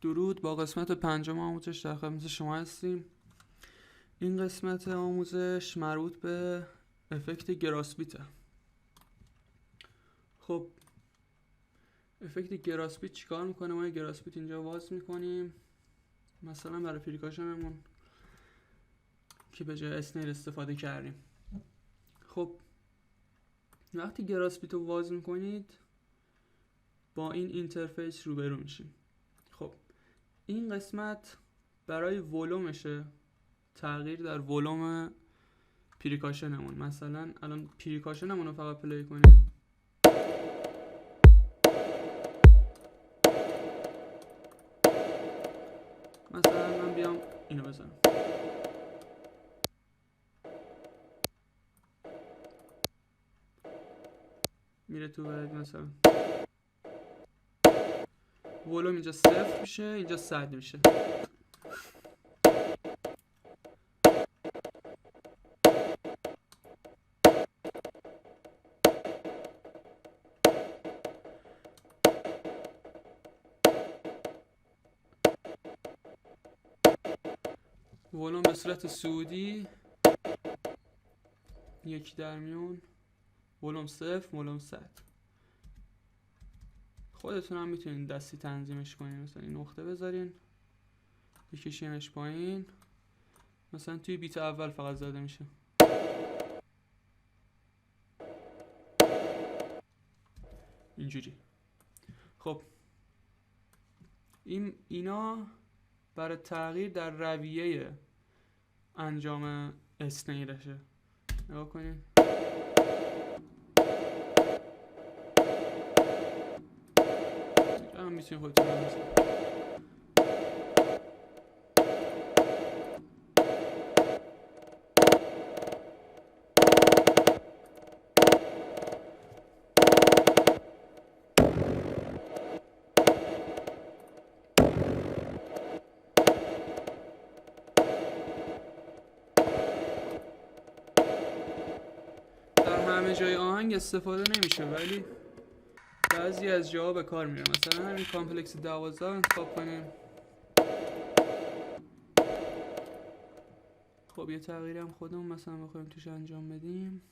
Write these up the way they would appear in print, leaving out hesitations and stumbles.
درود، با قسمت 5 آموزش در خدمت شما هستیم. این قسمت آموزش مربوط به افکت گراسپیته. خب افکت گراسپیت چیکار میکنه؟ ما گراسپیت اینجا واز میکنیم مثلا برای پریکاشنمون که به جای اسنیل استفاده کردیم. خب وقتی گراسپیت رو واز میکنید با این اینترفیس روبرو میشیم. خب این قسمت برای ولومشه، تغییر در ولوم پریکاشنمون. مثلا الان پریکاشنمون رو فقط پلی کنیم، مثلا من بیام اینو بزنم، میره تو برد، مثلا ولوم اینجا 0 میشه، اینجا 100 میشه. ولوم به صورت سعودی یکی در میون، ولوم 0، ولوم 100. خودتون هم میتونین دستی تنظیمش کنین، مثلا این نقطه بذارین بکشینش پایین، مثلا توی بیت اول فقط زده میشه. اینجوری. خب اینا برای تغییر در رویه انجام اسنیلشه. نگاه کنین، اینجا هم میتونین خودتون بزنین. همه جای آهنگ استفاده نمیشه ولی بعضی از جاها به کار میره. مثلا همین کامپلکس 12 رو انتخاب کنیم. خب یه تغییری هم خودمون مثلا بخوایم توش انجام بدیم،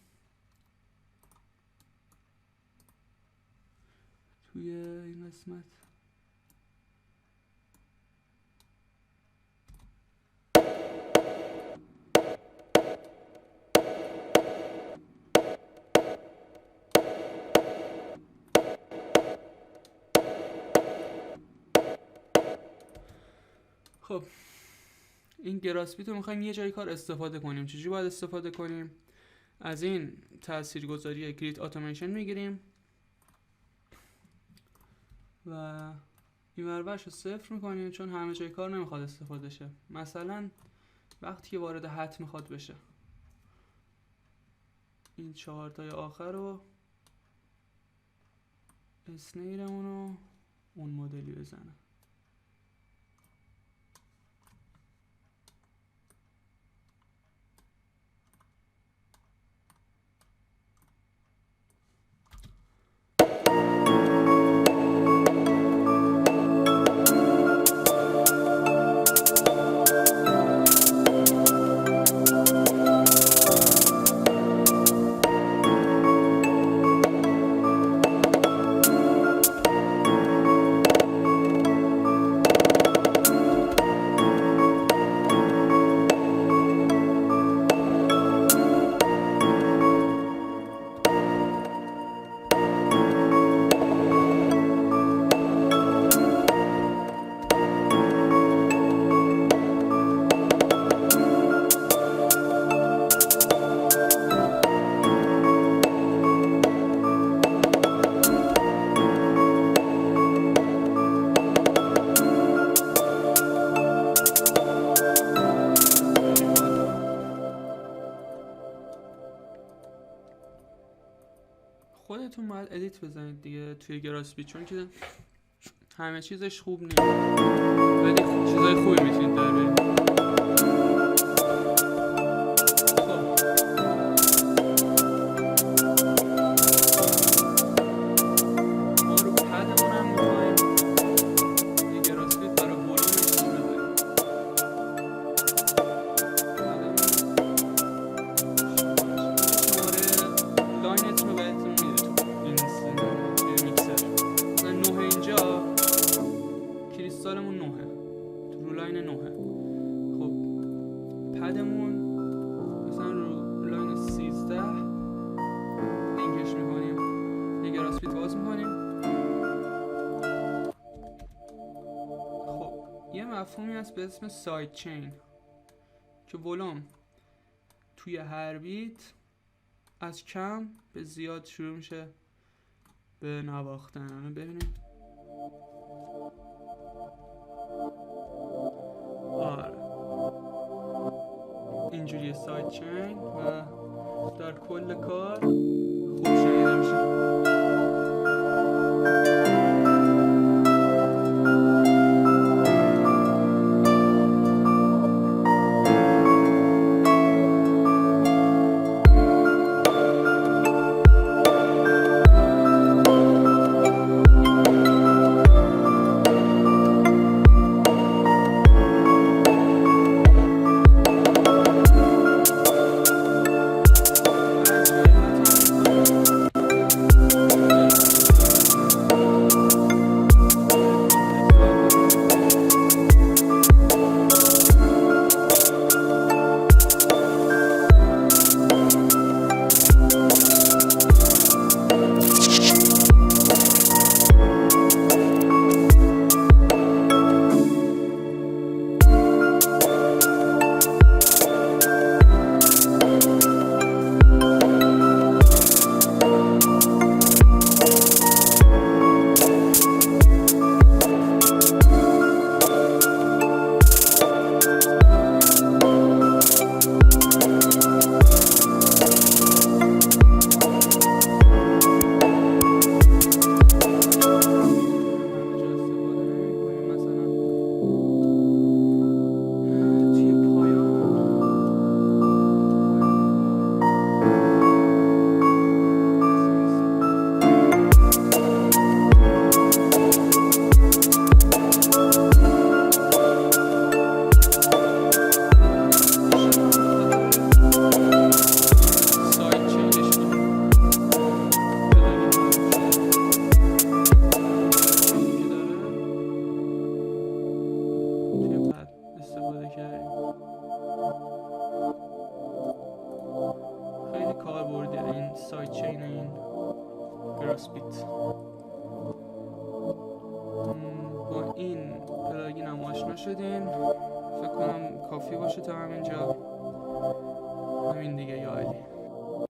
توی این قسمت خب این گراسپیت رو میخوایم یه جای کار استفاده کنیم. چجوری باید استفاده کنیم؟ از این تاثیرگذاری گرید اتوماسیون میگیریم و این ورش رو 0 میکنیم، چون همه جای کار نمیخواد استفاده شه. مثلا وقتی که وارد حد میخواد بشه، این 4 تای آخر رو اسنیرمون رو اون مدلی بزنه. خودتون باید ادیت بزنید دیگه توی گراسپیت، چون که همه چیزش خوب نیست ولی چیزای خوبی میتونید در برید. ما رو پدمون هم میخوایم یه گراسپیت برای کریستالمون 9 تو لاین 9. خب پدمون مثلا رو لاین 13 لینکش میکنیم، یه گراسپیت باز میکنیم. خب یه مفهومی هست به اسم ساید چین که ولوم توی هر بیت از کم به زیاد شروع میشه به نواختن. ببینیم آره اینجوری ساید چین و در کل کار خوب شنیده میشه. ساید چین این گراسپیت. با این پلاگین هم آشنا شدین، فکر کنم کافی باشه تا همینجا. همین دیگه، یا علی.